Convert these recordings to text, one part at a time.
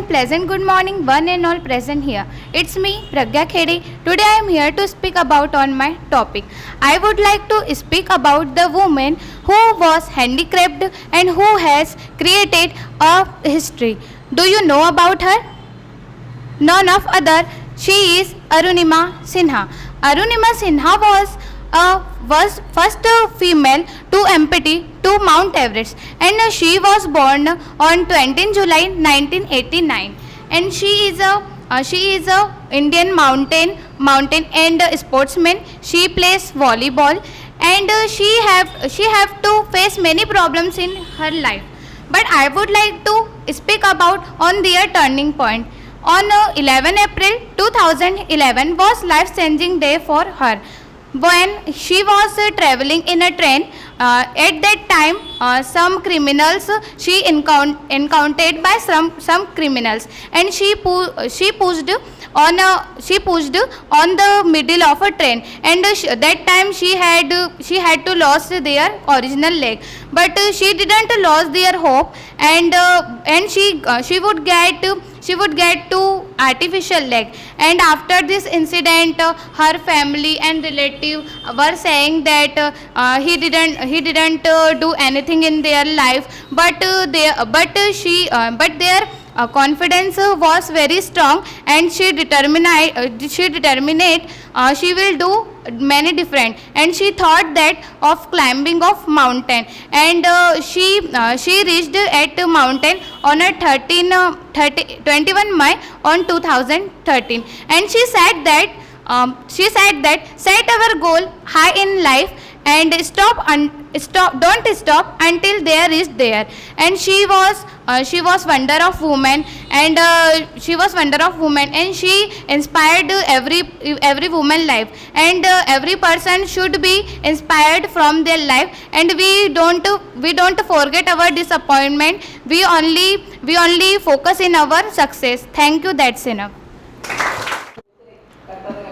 pleasant good morning, one and all present here. It's me, Pragya Khede. Today I am here to speak about on my topic. I would like to speak about the woman who was handicapped and who has created a history. Do you know about her? None of other. She is Arunima Sinha. Arunima Sinha was first female to empty to Mount Everest, and she was born on 20 July 1989. And she is a Indian mountain and sportsman. She plays volleyball, and she have to face many problems in her life. But I would like to speak about on their turning point. On 11 April 2011 was life-changing day for her when she was traveling in a train. At that time, some criminals she encountered by some criminals, and she pushed on the middle of a train, and that time she had to lose their original leg, but she didn't lose their hope, and she would get to artificial leg. And after this incident, her family and relative were saying that he didn't do anything in their life, but their confidence was very strong, and she determined she will do many different, and she thought that of climbing of mountain, and she reached at mountain on a 21 May on 2013, and she said that set our goal high in life and don't stop until they reach there. And she was wonder of woman, and she inspired every woman life, and every person should be inspired from their life, and we don't forget our disappointment. We only focus in our success. Thank you. That's enough.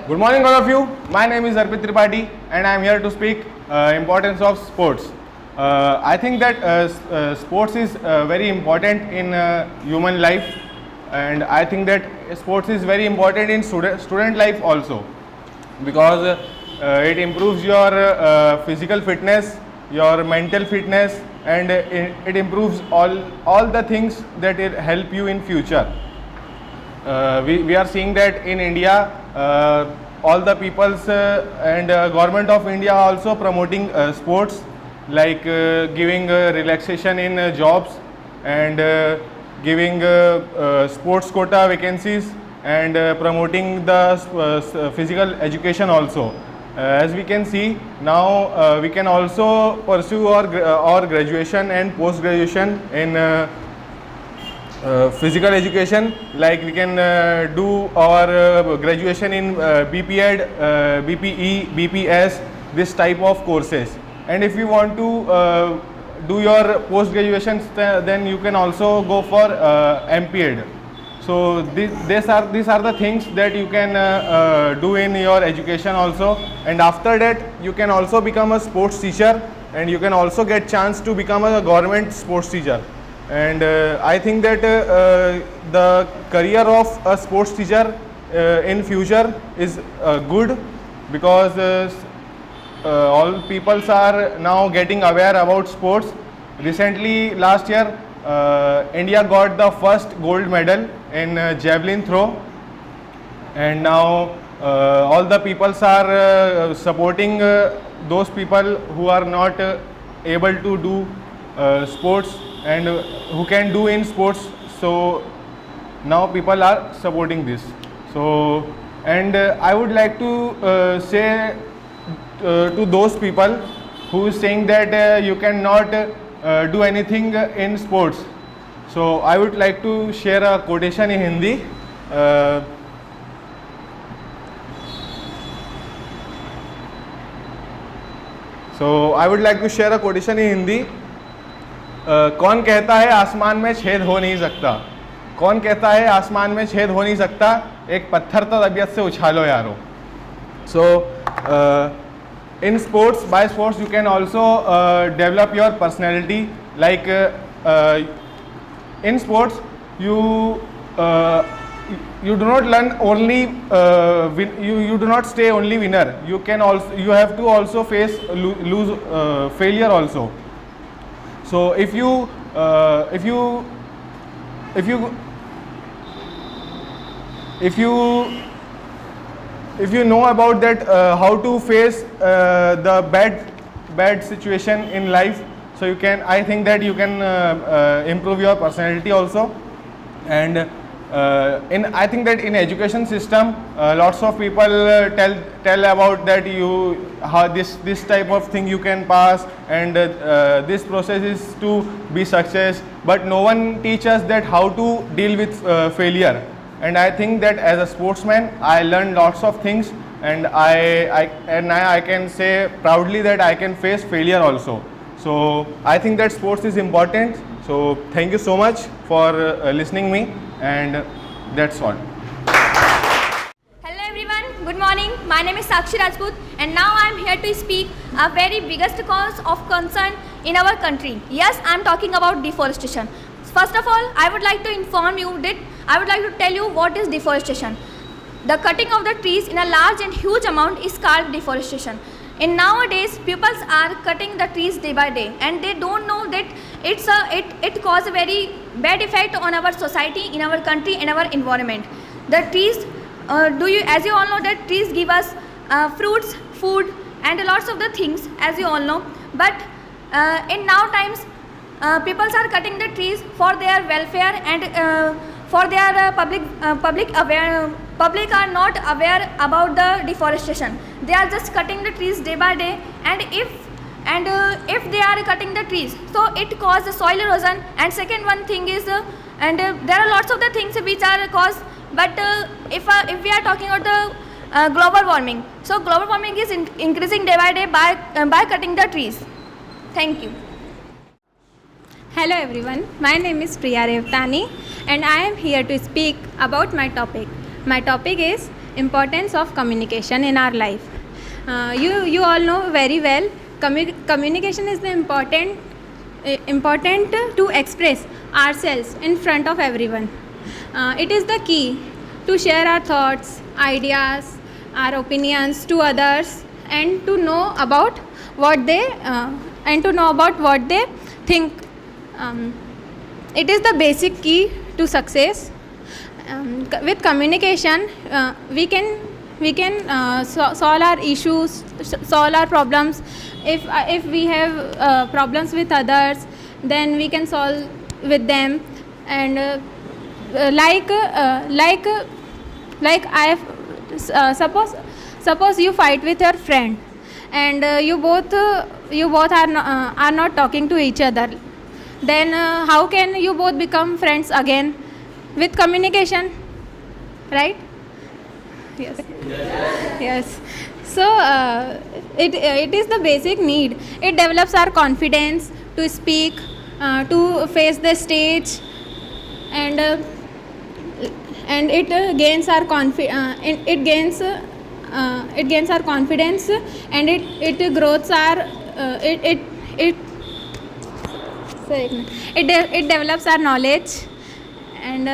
Good morning, all of you. My name is Arpit Tripathi, and I am here to speak importance of sports. I think that sports is very important in human life, and I think that sports is very important in student life also, because it improves your physical fitness, your mental fitness, and it improves all the things that it help you in future. We are seeing that in India, all the peoples and government of India also promoting sports, like giving relaxation in jobs, and giving sports quota vacancies, and promoting the physical education also. As we can see now, we can also pursue our graduation and post graduation in physical education, like we can do our graduation in BPEd, BPE, BPS, this type of courses. And if you want to do your post graduation, then you can also go for MPEd. So these are the things that you can do in your education also. And after that, you can also become a sports teacher, and you can also get chance to become a government sports teacher. And I think that the career of a sports teacher in future is good, because all peoples are now getting aware about sports. Recently, last year, India got the first gold medal in javelin throw, and now all the peoples are supporting those people who are not able to do sports, and who can do in sports. So now people are supporting this. So, and I would like to say to those people who is saying that you cannot do anything in sports. So I would like to share a quotation in Hindi. So I would like to share a quotation in Hindi. कौन कहता है आसमान में छेद हो नहीं सकता? कौन कहता है आसमान में छेद हो नहीं सकता? एक पत्थर तो तबीयत से उछालो यारो. So in sports, by sports you can also develop your personality. Like in sports, you uh, you do not learn only you do not stay only winner. You can also, you have to also face lose failure also. So if you if you if you if you if you know about that how to face the bad situation in life, so you can, I think that you can improve your personality also. And I think that in education system lots of people tell about that you how this type of thing you can pass, and this process is to be success, but no one teaches that how to deal with failure. And I think that as a sportsman I learned lots of things, and I can say proudly that I can face failure also. So I think that sports is important. So thank you so much for listening me, and that's all. Hello everyone, good morning. My name is Sakshi Rajput, and now I am here to speak a very biggest cause of concern in our country. Yes, I am talking about deforestation. First of all, I would like to inform you that I would like to tell you what is deforestation. The cutting of the trees in a large and huge amount is called deforestation. In nowadays, people are cutting the trees day by day, and they don't know that it causes a very bad effect on our society, in our country, and our environment. The trees, as you all know, that trees give us fruits, food, and lots of the things, as you all know. But in now times, people are cutting the trees for their welfare, and for their public are not aware about the deforestation. They are just cutting the trees day by day, and if they are cutting the trees, so it causes soil erosion. And second one thing is there are lots of the things which are caused, but if we are talking about the global warming, so global warming is increasing day by day by cutting the trees. Thank you. Hello everyone, my name is Priya Revtani, and I am here to speak about my topic. My topic is importance of communication in our life. You all know very well, communication is the important to express ourselves in front of everyone. It is the key to share our thoughts, ideas, our opinions to others, and to know about what they think. It is the basic key to success. With communication, we can solve our issues, solve our problems. If we have problems with others, then we can solve with them. And like I have suppose you fight with your friend, and you both are not talking to each other. Then how can you both become friends again? With communication, right? Yes. So it is the basic need. It develops our confidence to speak, to face the stage, and it gains our it gains our confidence, and it grows our it develops our knowledge. And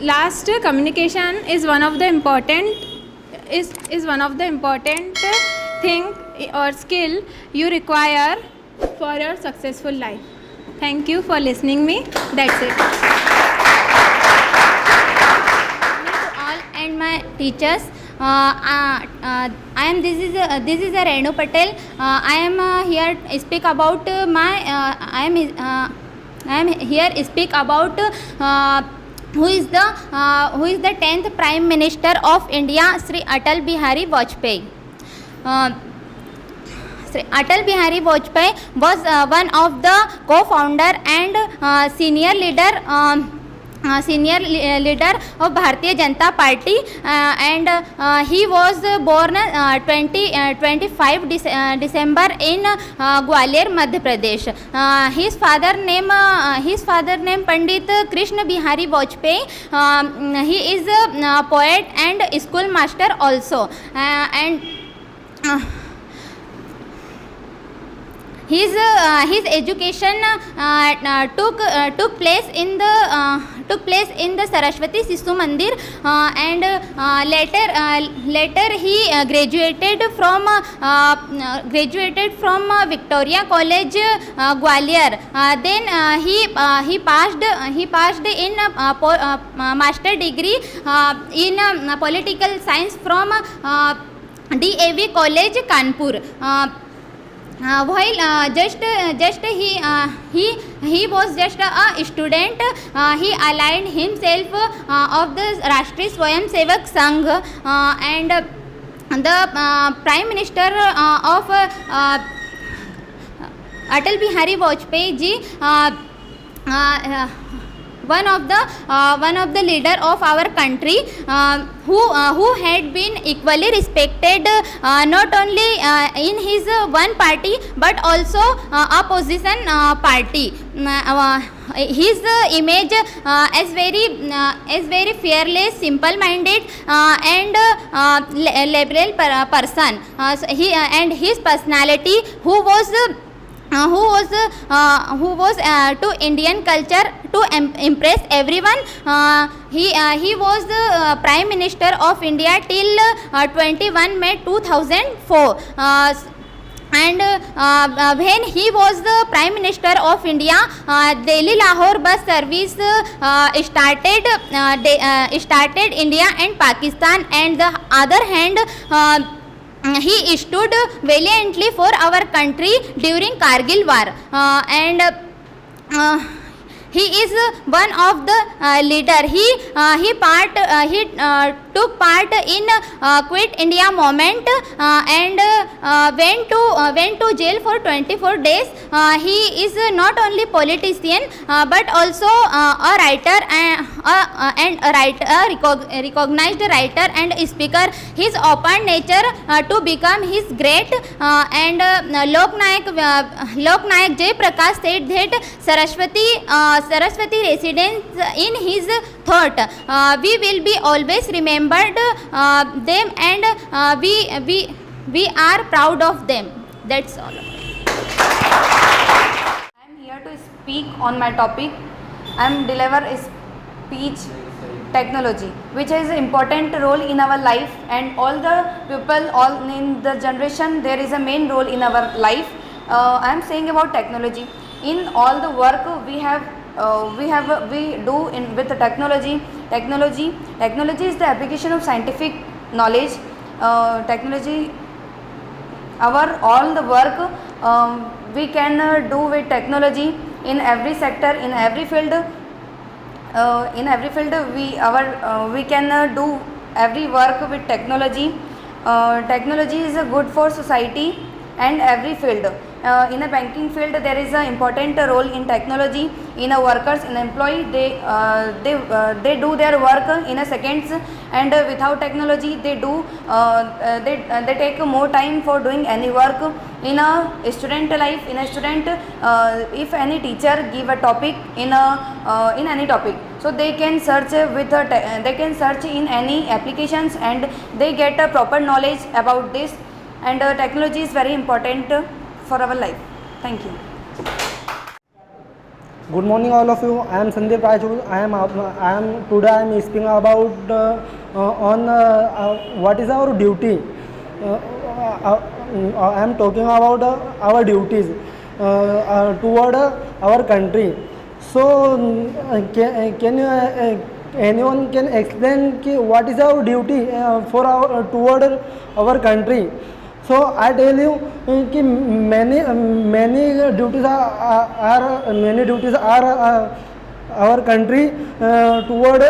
last, communication is one of the important thing or skill you require for your successful life. Thank you for listening me. That's it. To all and my teachers, this is a Renu Patel. I am here to speak about I am here to speak about who is the 10th Prime Minister of India, Sri Atal Bihari Vajpayee. Sri Atal Bihari Vajpayee was one of the co-founder and senior leader of Bharatiya Janata Party, and he was born 25 December in Gwalior, Madhya Pradesh. His father name Pandit Krishna Bihari Vajpayee. He is a poet and school master also, and his education took place in the took place in the Saraswati Sishu Mandir, and later he graduated from Victoria College, Gwalior. Then he passed in master degree in political science from DAV College, Kanpur. While he was just a student, he aligned himself of the Rashtriya Swayam Sevak Sangh, and the Prime Minister of Atal Bihari Vajpayee ji, one of the leader of our country, who had been equally respected, not only in his one party but also opposition party. His image as very fearless, simple-minded, and liberal person. And his personality, who was to Indian culture to impress everyone. He was the Prime Minister of India till 21 May 2004. And when he was the Prime Minister of India, Delhi-Lahore bus service started India and Pakistan, and the other hand, he stood valiantly for our country during Kargil war, and he is one of the leader. He took part in Quit India movement, and went to jail for 24 days. He is not only politician but also a writer, and a recognized writer and speaker. His open nature to become his great, and Loknayak Jay Prakash said that Saraswati residents in his thought. We will be always remembered them, and we are proud of them. That's all. I am here to speak on my topic. I am deliver a speech technology, which has an important role in our life, and all the people, all in the generation, there is a main role in our life. I am saying about technology. In all the work we do with the technology. Technology is the application of scientific knowledge. Technology, all the work we can do with technology in every sector, in every field. We can do every work with technology. Technology is good for society and every field. In a banking field, there is an important role in technology. In a workers, in employee, they do their work in a seconds, and without technology, they take more time for doing any work. In a student life, if any teacher give a topic in any topic, so they can search in any applications, and they get a proper knowledge about this. And technology is very important for our life. Thank you. Good morning, all of you. I am Sandeep Rajput. Today I am speaking about what is our duty. I am talking about our duties toward our country. So, can you anyone can explain what is our duty toward our country? So I tell you many duties are our country toward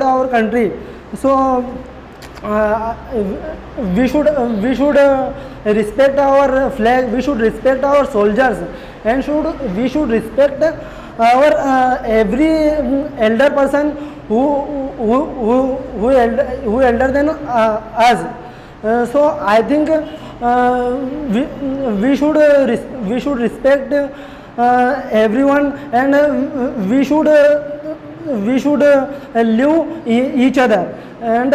our country. So we should respect our flag. We should respect our soldiers, and we should respect our every elder person who elder than us. So I think we should respect everyone, and we should live each other. And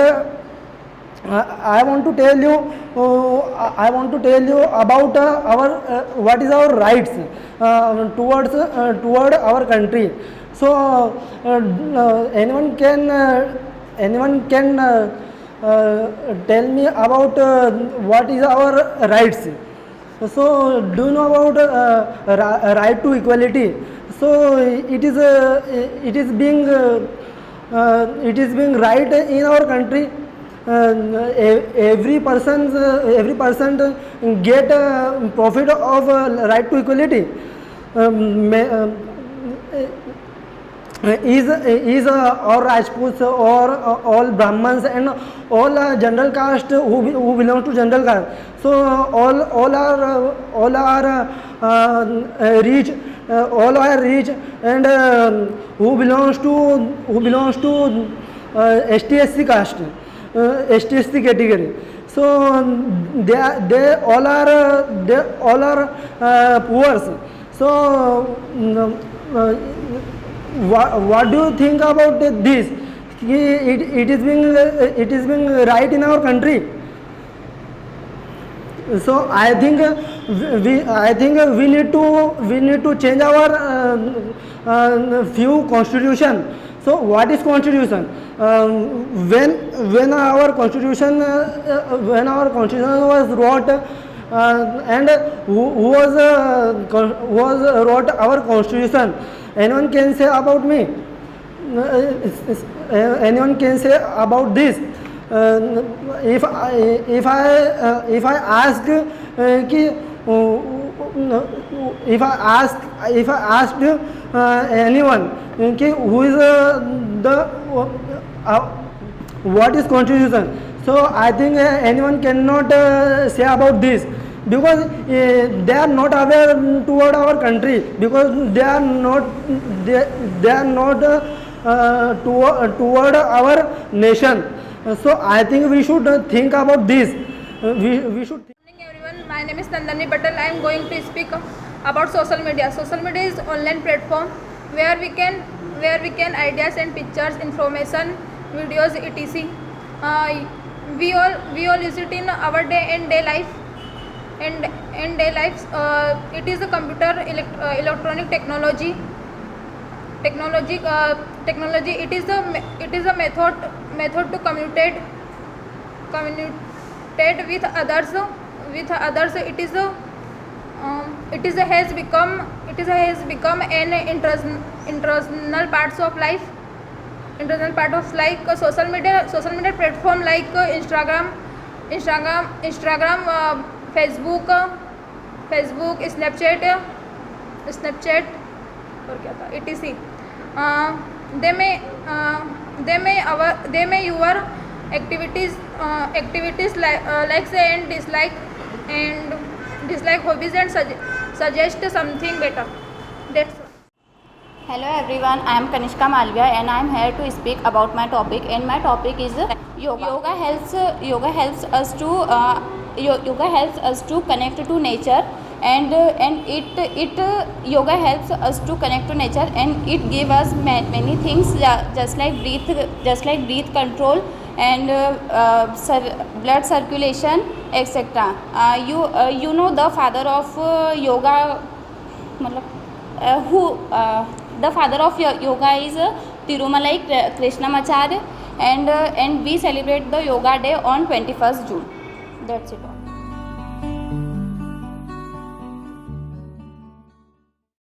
I want to tell you about what is our rights toward our country. So anyone can tell me about what is our rights. So do you know about right to equality? So it is being right in our country. Every person get profit of right to equality. Is all Rajputs or all Brahmans and all general caste who belong to general caste. So all are rich, and who belongs to ST/SC caste, ST/SC category. So they all are poor. So what do you think about this? It is being right in our country. So I think we need to change our few constitution. So what is constitution? When our constitution was wrote, and who was wrote our constitution? Anyone can say about me? Anyone can say about this? If I ask anyone who is what is constitution, so I think anyone cannot say about this, because they are not aware toward our country, because they are not toward our nation. So I think we should think about this. We should think. Good morning everyone, my name is Nandani Patel. I am going to speak about social media. Social media is online platform where we can ideas and pictures, information, videos, etc. We all use it in our day life. It is a computer, electronic technology. It is a method to communicate with others. It has become an internal part of life. Social media platform like Instagram, Facebook, Snapchat और क्या था, etc. They may your activities likes and dislike hobbies and suggest something better. That's all. Hello everyone, I am Kanishka Malviya and I am here to speak about my topic, and my topic is yoga. Yoga helps us to connect to nature, and yoga helps us to connect to nature, and it gives us many things, just like breath control and blood circulation, etc. You know the father of yoga, the father of yoga is Tirumalai Krishnamacharya, and we celebrate the yoga day on 21st June. That's it all.